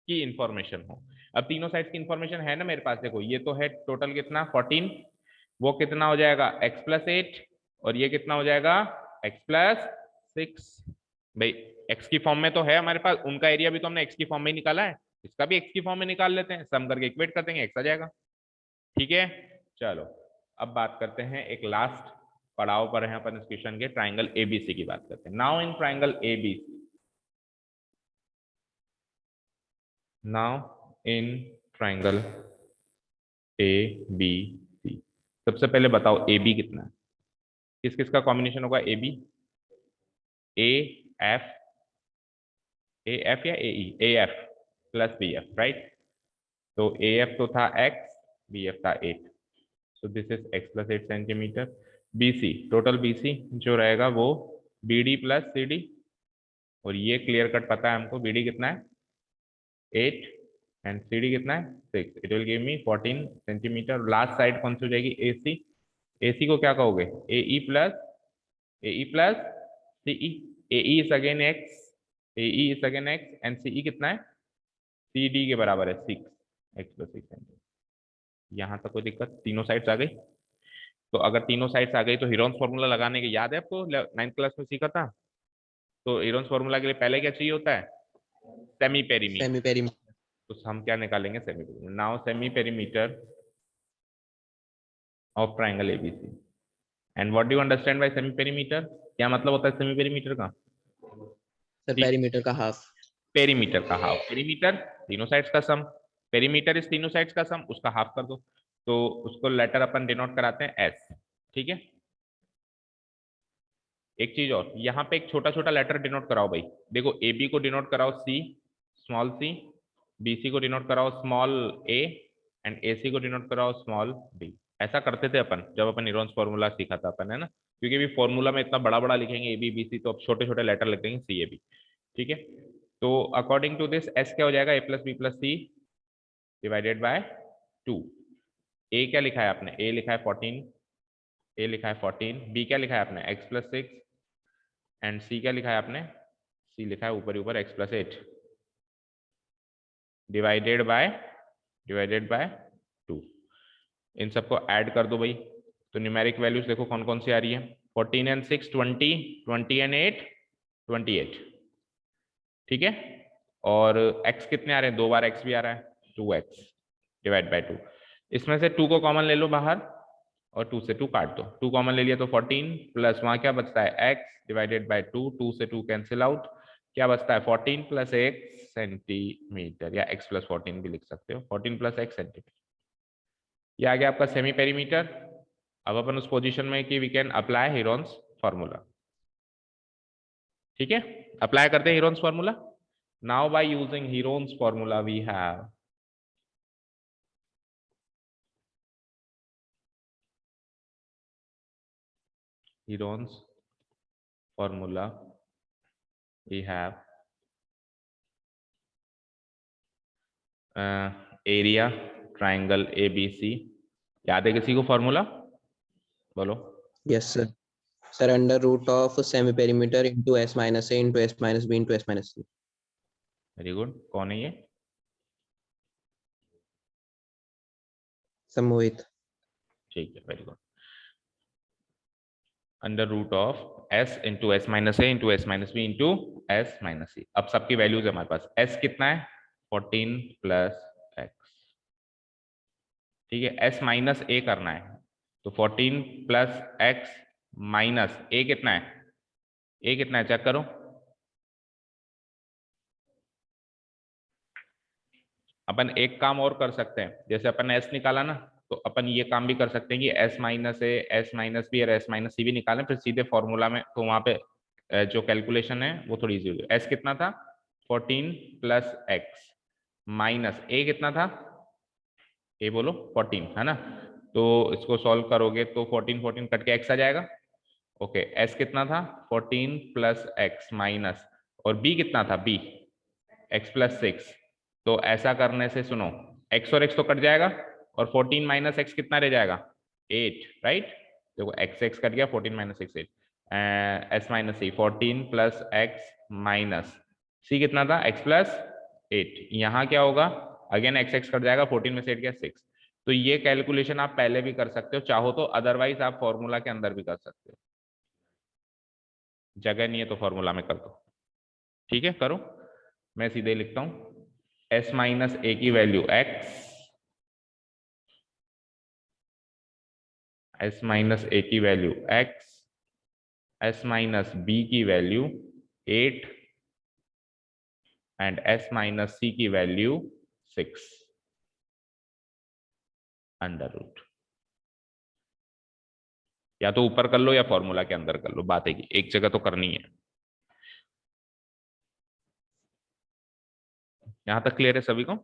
की इंफॉर्मेशन हो। अब तीनों साइड्स की इंफॉर्मेशन है ना मेरे पास, देखो ये तो है टोटल कितना 14, वो कितना हो जाएगा x+8, और ये कितना हो जाएगा x+6। भाई x की फॉर्म में तो है हमारे पास, उनका एरिया भी तो हमने x की फॉर्म में ही निकाला है, इसका भी x की फॉर्म में निकाल लेते हैं, सम करके इक्वेट कर देंगे, x आ जाएगा। ठीक है, चलो अब बात करते हैं, एक लास्ट पड़ाव पर है अपन इस क्वेश्चन के, ट्राइंगल एबीसी की बात करते हैं। Now in triangle ABC, now in triangle ABC, सबसे पहले बताओ ए बी कितना है, किस किस का कॉम्बिनेशन होगा A B, A F, A F या A F plus B F, right. तो ए एफ तो था x, बी एफ था 8, so this is x+8 centimetre. BC, total BC जो रहेगा वो BD प्लस CD, और ये क्लियर कट पता है हमको, BD कितना है 8 एंड CD कितना है 6, it will give me 14 centimetre. Last side कौन सी हो जाएगी AC, AC को क्या कहोगे AE plus CE, AE is again x, AE is again x and CE कितना है CD के बराबर है 6, x+6। यहाँ तक कोई दिक्कत, तीनों साइड्स आ गई। तो अगर तीनों साइड्स आ गई तो हीरोन्स फॉर्मूला लगाने के, याद है आपको 9th क्लास में सीखा था। तो हीरोन्स फॉर्मूला के लिए पहले क्या चाहिए होता है, सेमी पेरीमीटर। Semi perimeter. तो हम क्या निकालेंगे, semi perimeter. Now semi perimeter of triangle ABC, and what do you understand by semi perimeter, क्या मतलब होता है सेमी पेरीमीटर का? सर पेरीमीटर का हाफ। पेरीमीटर का हाफ, पेरीमीटर तीनों साइड्स का सम, पेरीमीटर इस तीनों साइड्स का सम, उसका हाफ कर दो, तो उसको लेटर अपन डिनोट कराते हैं एस। ठीक है, एक चीज और, यहाँ पे एक छोटा छोटा लेटर डिनोट कराओ भाई, देखो ए बी को डिनोट कराओ सी, स्मॉल सी, बी सी को डिनोट कराओ स्मॉल ए, एंड ए सी को डिनोट कराओ स्मॉल डी। ऐसा करते थे अपन जब अपन हीरोन्स फॉर्मूला सीखा था अपन, है ना, क्योंकि भी फॉर्मूला में इतना बड़ा बड़ा लिखेंगे ए बी बी सी, तो अब छोटे छोटे लेटर लिख देंगे सी ए बी। ठीक है, तो अकॉर्डिंग टू दिस एस क्या हो जाएगा, A plus B plus C divided by 2। A क्या लिखा है आपने, ए लिखा है 14, ए लिखा है 14, बी क्या लिखा है आपने x+6, एंड सी क्या लिखा है आपने, सी लिखा है ऊपर ऊपर x+8 डिवाइडेड बाय 2। इन सबको ऐड कर दो भाई, तो न्यूमेरिक वैल्यूज देखो कौन कौन सी आ रही है, 14 एंड 6 20, 20 एंड 8 28। ठीक है, और x कितने आ रहे हैं, दो बार x भी आ रहा है, 2x डिवाइड बाय 2। इसमें से 2 को कॉमन ले लो बाहर, और 2 से 2 काट दो, 2 कॉमन ले लिया तो 14, प्लस वहां क्या बचता है x डिवाइडेड बाय 2, 2 से 2 कैंसिल आउट, क्या बचता है 14 प्लस x सेंटीमीटर, या x+14 भी लिख सकते हो, 14 प्लस x सेंटीमीटर। ये आ गया आपका सेमी पेरीमीटर। अब अपन उस पोजीशन में कि we can apply Heron's formula. ठीक है, अप्लाई करते हैं Heron's formula. Now by using Heron's formula we have Heron's formula, we have area triangle ABC, याद है किसी को फॉर्मूला, बोलो। Yes sir. Sir under root of semi perimeter into s minus A into s minus B into s minus C. Very good, कौन है ये? समोहित। ठीक है, very good. Under root of s into s minus A into s minus B into s minus C. अब सबकी values है हमारे पास, s कितना है 14 प्लस x। ठीक है, s माइनस ए करना है, तो 14 प्लस x माइनस ए कितना है, ए कितना है चेक करो। अपन एक काम और कर सकते हैं, जैसे अपन एस निकाला ना, तो अपन ये काम भी कर सकते हैं कि एस माइनस ए, एस माइनस बी और एस माइनस सी भी निकालें, फिर सीधे फॉर्मूला में, तो वहां पे जो कैलकुलेशन है वो थोड़ी इजी होगी। एस कितना था 14 प्लस एक्स माइनस ए कितना था, ए बोलो 14 है ना, तो इसको सॉल्व करोगे तो 14 कट के एक्स आ जाएगा। ओके एस कितना था 14 प्लस एक्स माइनस, और बी कितना था बी एक्स प्लस 6। तो ऐसा करने से सुनो एक्स और एक्स तो कट जाएगा और 14 माइनस एक्स कितना रह जाएगा 8, राइट। देखो एक्स एक्स कट गया 14 माइनस एक्स 8, एस माइनस सी 14 प्लस एक्स माइनस सी कितना था एक्स प्लस 8। यहाँ क्या होगा अगेन एक्स एक्स कट जाएगा 14 में से 8 गया 6। तो ये कैलकुलेशन आप पहले भी कर सकते हो चाहो तो, अदरवाइज आप फॉर्मूला के अंदर भी कर सकते हो, जगह नहीं है तो फॉर्मूला में कर दो। ठीक है करो, मैं सीधे लिखता हूं एस माइनस ए की value x, S minus A की value x, S minus B की value 8 and S minus C की वैल्यू 6 अंडर रूट। या तो ऊपर कर लो या फॉर्मूला के अंदर कर लो, बात है कि एक जगह तो करनी है। यहां तक क्लियर है सभी को?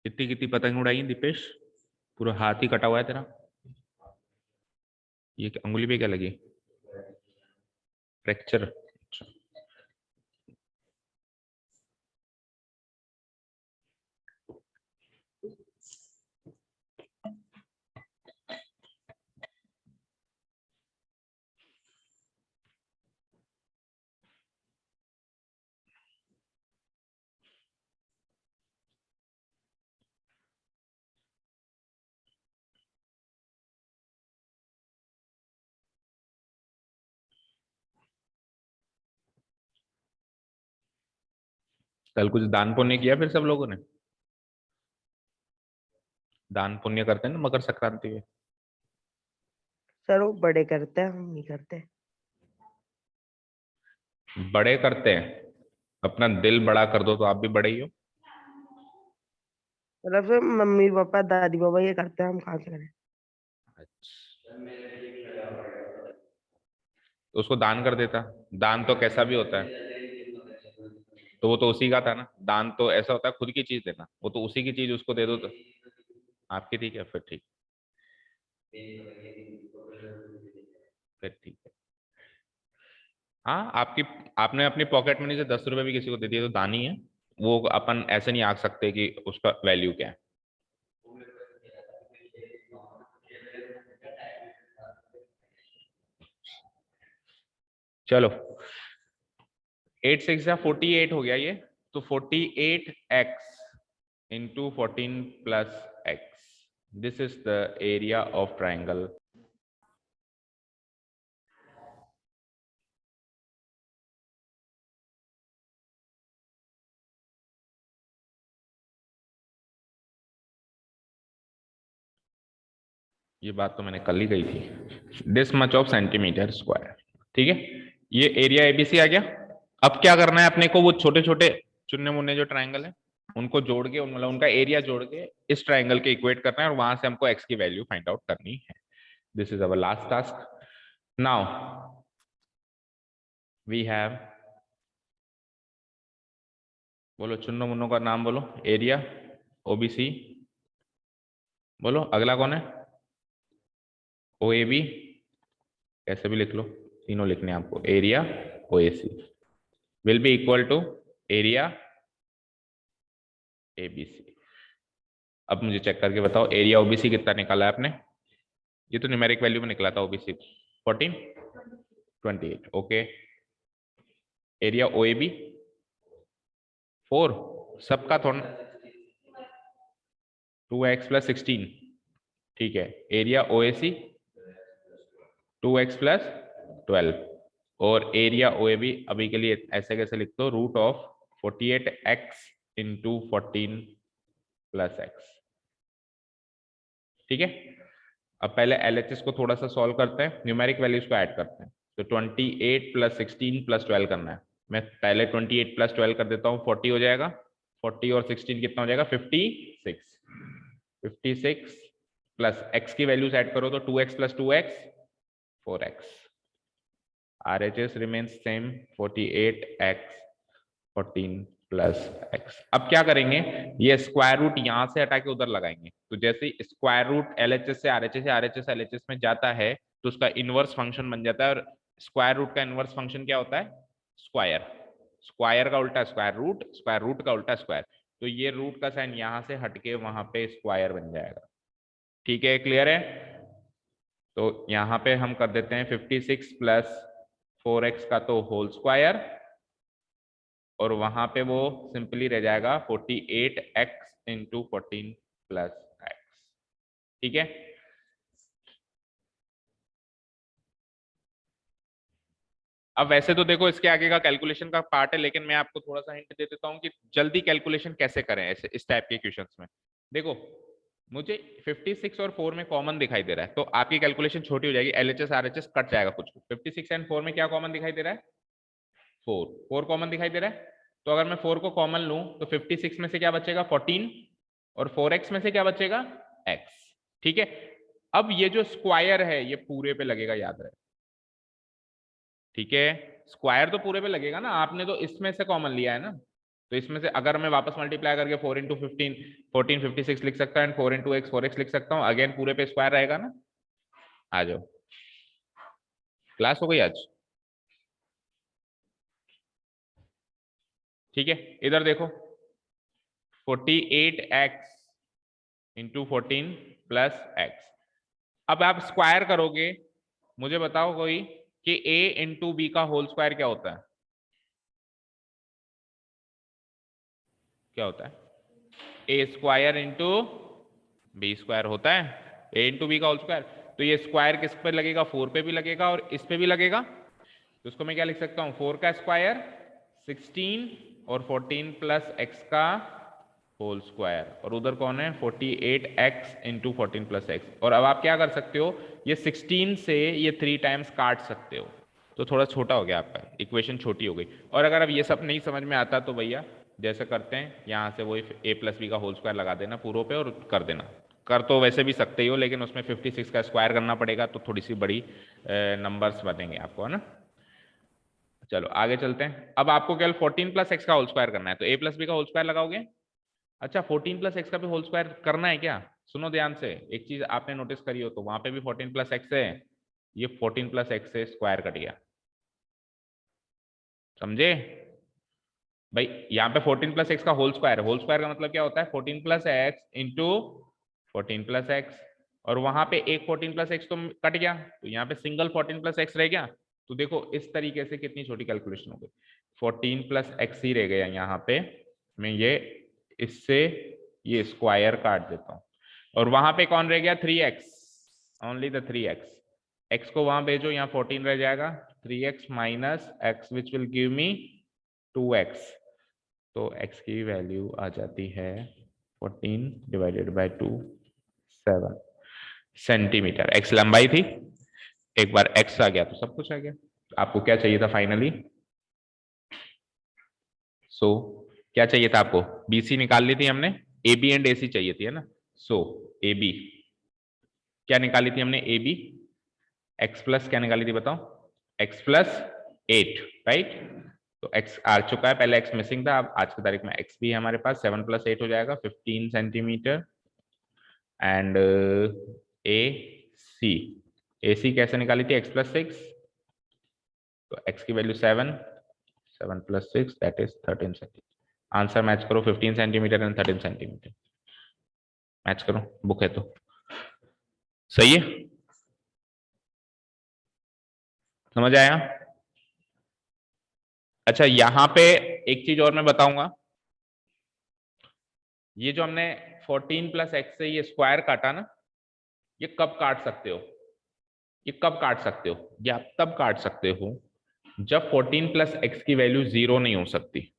कितनी कितनी पतंग उड़ाई है दीपेश, पूरा हाथ ही कटा हुआ है तेरा। ये अंगुली पे क्या लगी, फ्रैक्चर? कल कुछ दान पुण्य किया फिर सब लोगों ने? दान पुण्य करते हैं ना मकर संक्रांति में। सर वो बड़े करते हैं, हम नहीं करते। बड़े करते हैं, अपना दिल बड़ा कर दो तो आप भी बड़े ही हो। मतलब फिर मम्मी पापा दादी बाबा ये करते हैं, हम कहाँ से करें। अच्छा तो उसको दान कर देता, दान तो कैसा भी होता है, तो वो तो उसी का था ना। दान तो ऐसा होता है खुद की चीज देना, वो तो उसी की चीज उसको दे दो तो आपकी। ठीक है फिर ठीक, फिर ठीक है। हाँ आपकी, आपने अपनी पॉकेट मनी से 10 रुपए भी किसी को दे दिए तो दान ही है वो। अपन ऐसे नहीं आंक सकते कि उसका वैल्यू क्या है। चलो 8 6 या 48 हो गया ये, तो 48x into 14 plus x, this is the area of triangle. ये बात तो मैंने कल ही कही थी, this much of centimetre square. ठीक है ये एरिया एबीसी आ गया। अब क्या करना है अपने को, वो छोटे छोटे चुन्ने मुन्ने जो ट्राइंगल है उनको जोड़ के, मतलब उनका एरिया जोड़ के इस ट्राइंगल के इक्वेट करना है और वहां से हमको एक्स की वैल्यू फाइंड आउट करनी है। This is our last task. Now we have, बोलो चुन्नों मुन्नों का नाम बोलो, एरिया ओबीसी, बोलो अगला कौन है, ओ ए बी, कैसे भी लिख लो, तीनों लिखने हैं आपको, area O A C will be equal to area A B C. अब मुझे चेक करके बताओ एरिया ओबीसी कितना निकाला है आपने, ये तो न्यूमेरिक वैल्यू में निकला था OBC 14 28। Okay area O A B 4, सबका थोड़ा 2x प्लस 16। ठीक है area O A C 2x plus 12, और एरिया ओ ए बी अभी के लिए ऐसे कैसे लिख दो, root of 48x into 14 plus x. ठीक है, अब पहले LHS को थोड़ा सा सॉल्व करते हैं, न्यूमेरिक वैल्यूज को ऐड करते हैं। तो 28 + 16 + 12 करना है। मैं पहले 28 + 12 कर देता हूँ, 40 हो जाएगा। 40 और 16 कितना हो जाएगा? 56। 56 प्लस x की वैल्यूज ऐड करो तो 2x + 2x 4x। RHS remains same 48x 14 + x। अब क्या करेंगे, ये स्क्वायर रूट यहां से हटा के उधर लगाएंगे। तो जैसे स्क्वायर रूट LHS से RHS या RHS LHS में जाता है तो उसका इनवर्स फंक्शन बन जाता है। और स्क्वायर रूट का इनवर्स फंक्शन क्या होता है? स्क्वायर। स्क्वायर का उल्टा स्क्वायर रूट, स्क्वायर रूट का उल्टा स्क्वायर। तो ये रूट का साइन यहां से हटके वहां पे स्क्वायर बन जाएगा। ठीक है, क्लियर है? तो यहां पे हम कर देते हैं 56 + 4x का तो होल स्क्वायर, और वहां पे वो सिंपली रह जाएगा 48x × 14 + x। ठीक है, अब वैसे तो देखो इसके आगे का कैलकुलेशन का पार्ट है, लेकिन मैं आपको थोड़ा सा हिंट दे देता हूँ कि जल्दी कैलकुलेशन कैसे करें ऐसे इस टाइप के क्वेश्चंस में। देखो मुझे 56 और 4 में कॉमन दिखाई दे रहा है, तो आपकी कैलकुलेशन छोटी हो जाएगी, LHS RHS कट जाएगा कुछ। 56 एंड 4 में क्या कॉमन दिखाई दे रहा है? 4 कॉमन दिखाई दे रहा है। तो अगर मैं 4 को कॉमन लूं तो 56 में से क्या बचेगा? 14, और 4x में से क्या बचेगा? x। ठीक है, अब ये जो स्क्वायर है ये पूरे पे लगेगा, याद रहे। ठीक है, स्क्वायर तो पूरे पे लगेगा ना, आपने तो इसमें से कॉमन लिया है ना। तो इसमें से अगर मैं वापस मल्टीप्लाई करके 4 × 15 14 56 लिख सकता हूँ, एंड 4 × x 4x लिख सकता हूँ। अगेन पूरे पे स्क्वायर रहेगा ना। आ जाओ, क्लास हो गई आज। ठीक है, इधर देखो 48x × 14 + x। अब आप स्क्वायर करोगे, मुझे बताओ कोई कि a × b का होल स्क्वायर क्या होता है? क्या होता है? a² × b² होता है, a × b का होल स्क्वायर। तो ये स्क्वायर किस पे लगेगा? 4 पे भी लगेगा और इस पे भी लगेगा। तो उसको मैं क्या लिख सकता हूँ? 4 का स्क्वायर 16 और 14 + x का होल स्क्वायर, और उधर कौन है? 48x × 14 + x। और अब आप क्या कर सकते हो, ये 16 से ये 3 टाइम्स काट सकते हो, तो थोड़ा छोटा हो गया आपका, इक्वेशन छोटी हो गई। और अगर अब ये सब नहीं समझ में आता तो भैया जैसे करते हैं, यहाँ से वही a + b का होल स्क्वायर लगा देना पूरों पे और कर देना। कर तो वैसे भी सकते ही हो, लेकिन उसमें 56 का स्क्वायर करना पड़ेगा, तो थोड़ी सी बड़ी नंबर्स बनेंगे आपको, है ना। चलो आगे चलते हैं। अब आपको केवल 14 + x का होल स्क्वायर करना है, तो a + b का होल स्क्वायर लगाओगे। अच्छा, 14 + x का भी होल स्क्वायर करना है क्या? सुनो ध्यान से, एक चीज आपने नोटिस करी हो तो वहां पे भी 14 + x है, ये 14 + x से स्क्वायर कट गया, समझे भाई? यहाँ पे 14 + x का होल स्क्वायर, होल स्क्वायर का मतलब क्या होता है? 14 + x × 14 + x, और वहां पे एक 14 + x तो कट गया, तो यहाँ पे सिंगल 14 + x रह गया। तो देखो इस तरीके से कितनी छोटी कैलकुलेशन हो गई, 14 + x ही रह गया यहाँ पे। मैं ये इससे ये स्क्वायर काट देता हूँ, और वहां पे कौन रह गया? 3x, only the 3x। x को वहां भेजो, यहाँ 14 रह जाएगा, 3x - x which will give me 2x। तो x की वैल्यू आ जाती है 14 / 2 7 सेंटीमीटर। x लंबाई थी, एक बार x आ गया तो सब कुछ आ गया। आपको क्या चाहिए था फाइनली? क्या चाहिए था आपको? BC निकाल ली थी हमने, AB एंड AC चाहिए थी, है ना। AB क्या निकाली थी हमने? AB x प्लस क्या निकाली थी बताओ? x + 8, right. तो x आ चुका है, पहले x मिसिंग था, अब आज की तारीख में x भी है हमारे पास। 7 + 8 हो जाएगा 15 सेंटीमीटर। एंड AC कैसे निकाली थी? x + 6, तो x की value 7 + 6 that is 13 centimetre. Answer match करो, 15 सेंटीमीटर एंड 13 सेंटीमीटर मैच करो, बुक है तो सही है। समझ आया? अच्छा, यहां पे एक चीज और मैं बताऊंगा, ये जो हमने 14 + x से ये स्क्वायर काटा ना, ये कब काट सकते हो? ये कब काट सकते हो? ये आप तब काट सकते हो जब 14 + x की वैल्यू 0 नहीं हो सकती।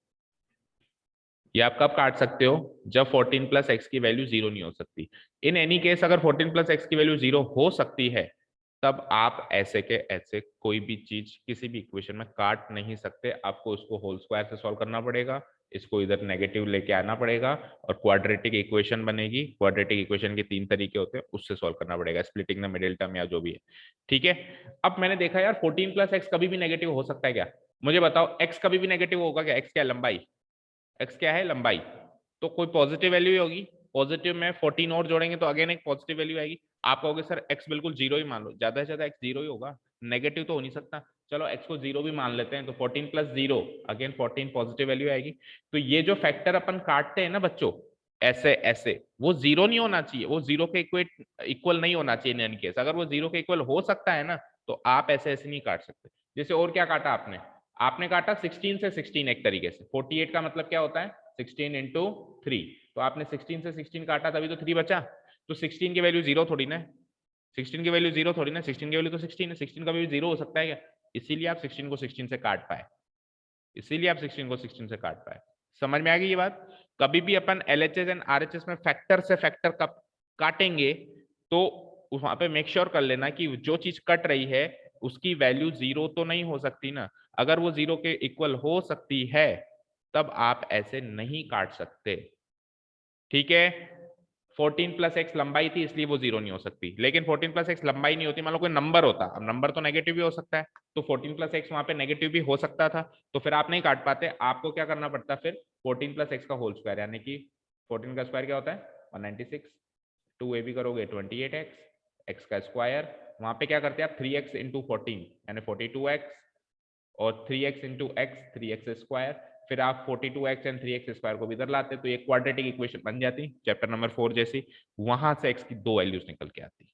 ये आप कब काट सकते हो, जब 14 प्लस एक्स की वैल्यू 0 नहीं हो सकती। इन एनी केस अगर 14 प्लस एक्स की वैल्यू 0 हो सकती है, तब आप ऐसे के ऐसे कोई भी चीज किसी भी इक्वेशन में काट नहीं सकते। आपको उसको होल स्क्वायर से सॉल्व करना पड़ेगा, इसको इधर नेगेटिव लेके आना पड़ेगा, और क्वाड्रेटिक इक्वेशन बनेगी। क्वाड्रेटिक इक्वेशन के 3 तरीके होते हैं, उससे सॉल्व करना पड़ेगा, स्प्लिटिंग द मिडिल टर्म या जो भी है। ठीक है, अब मैंने देखा यार 14 प्लस एक्स कभी भी नेगेटिव हो सकता है क्या? मुझे बताओ, एक्स कभी भी नेगेटिव होगा क्या? एक्स क्या है? लंबाई। एक्स क्या है? लंबाई। तो कोई पॉजिटिव वैल्यू ही होगी। पॉजिटिव में 14 और जोड़ेंगे तो अगेन एक पॉजिटिव वैल्यू आएगी। आप कहोगे सर एक्स बिल्कुल जीरो ही मान लो, ज्यादा से ज्यादा एक्स जीरो ही होगा, नेगेटिव तो हो नहीं सकता। चलो एक्स को जीरो भी मान लेते हैं, तो 14 plus zero, again 14 positive value आएगी। तो ये जो फैक्टर अपन काटते हैं ना बच्चों, ऐसे ऐसे, वो जीरो नहीं होना चाहिए, वो जीरो के इक्वल नहीं होना चाहिए इन एनी केस। अगर वो जीरो के इक्वल हो सकता है ना, तो आप ऐसे ऐसे नहीं काट सकते। जैसे और क्या काटा आपने? आपने काटा 16 से 16 एक तरीके से। 48 का मतलब क्या होता है? 16 इंटू 3। तो आपने 16 से 16 काटा, तभी तो 3 बचा। तो 16 की वैल्यू जीरो थोड़ी ना, 16 की वैल्यू जीरो थोड़ी ना, 16 की वैल्यू तो 16 है। 16 का भी जीरो हो सकता है क्या? इसीलिए आप 16 को 16 से काट पाए, इसीलिए आप 16 को 16 से काट पाए। समझ में आ गई ये बात? कभी भी अपन LHS एंड RHS में फैक्टर से फैक्टर कब काटेंगे, तो वहां पे मेक श्योर कर लेना कि जो चीज कट रही है उसकी वैल्यू जीरो तो नहीं हो सकती ना। अगर वो जीरो के इक्वल हो सकती है, तब आप ऐसे नहीं काट सकते। ठीक है, 14 प्लस एक्स लंबाई थी इसलिए वो जीरो नहीं हो सकती, लेकिन 14 प्लस एक्स लंबाई नहीं होती। मान लो कोई नंबर होता, अब नंबर तो नेगेटिव भी हो सकता है, तो 14 प्लस एक्स वहां पे नेगेटिव भी हो सकता था, तो फिर आप नहीं काट पाते। आपको क्या करना पड़ता फिर? 14 प्लस एक्स का होल स्क्वायर, यानी कि 14 का स्क्वायर क्या होता है? 196। 2a भी करोगे 28x, एक्स का स्क्वायर। वहां पे क्या करते हैं आप? 3x इंटू 14 यानी 42x, और 3x into x 3x square. फिर आप 42x एंड 3x स्क्वायर को भी इधर लाते, तो एक क्वाड्रेटिक इक्वेशन बन जाती, चैप्टर नंबर 4 जैसी। वहां से x की दो वैल्यूज निकल के आती,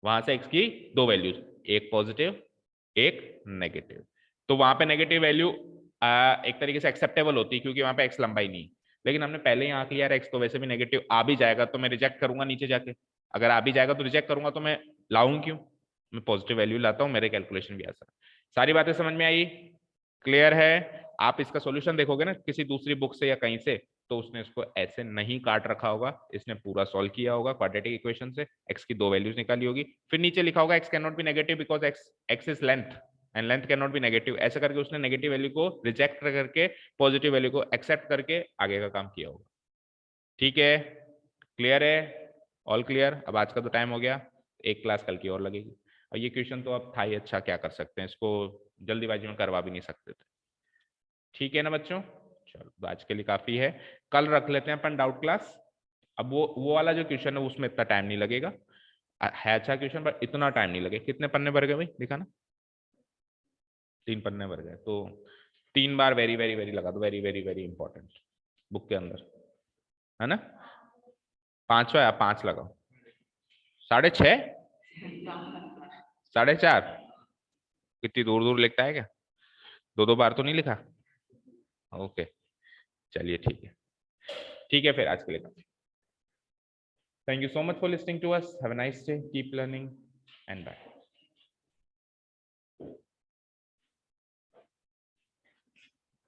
वहां से x की दो वैल्यूज, एक पॉजिटिव एक नेगेटिव। तो वहां पे नेगेटिव वैल्यू एक तरीके से एक्सेप्टेबल होती है, क्योंकि वहां पे x लंबाई नहीं। लेकिन हमने पहले ही आंक लिया x तो वैसे भी नेगेटिव आ भी जाएगा, तो मैं रिजेक्ट करूंगा नीचे जाके। अगर आ भी जाएगा तो रिजेक्ट करूंगा, तो मैं लाऊं क्यों? मैं पॉजिटिव वैल्यू लाता हूं, मेरे कैलकुलेशन भी आसान। सारी बातें समझ में आई? क्लियर है? आप इसका सॉल्यूशन देखोगे ना किसी दूसरी बुक से या कहीं से, तो उसने इसको ऐसे नहीं काट रखा होगा, इसने पूरा सॉल्व किया होगा क्वाड्रेटिक इक्वेशन से, x की दो वैल्यूज निकाली होगी, फिर नीचे लिखा होगा x can not be negative because x is length and length can not be negative. ऐसे करके उसने नेगेटिव वैल्यू को रिजेक्ट करके पॉजिटिव वैल्यू को एक्सेप्ट करके आगे का काम किया होगा। ठीक है, क्लियर है? All clear? अब आज का तो टाइम हो गया, एक क्लास कल की और लगेगी। और ये क्वेश्चन तो अब था ही अच्छा, क्या कर सकते हैं, इसको जल्दीबाजी में करवा भी नहीं सकते थे। ठीक है ना बच्चों? चलो आज के लिए काफी है, कल रख लेते हैं अपन डाउट क्लास। अब वो वाला जो क्वेश्चन है उसमें इतना टाइम नहीं लगेगा, है अच्छा क्वेश्चन पर इतना टाइम नहीं लगेगा। कितने पन्ने भर गए भाई, दिखा ना? 3 पन्ने भर गए, तो 3 बार वेरी वेरी वेरी लगा दो, very very very important book के अंदर, है ना? 5 या 5 लगाओ, 6.5 4.5, कितनी दूर दूर लिखता है क्या? 2-2 बार तो नहीं लिखा? ओके, चलिए ठीक है, ठीक है फिर आज के लिए। Thank you so much for listening to us. Have a nice day. Keep learning and bye.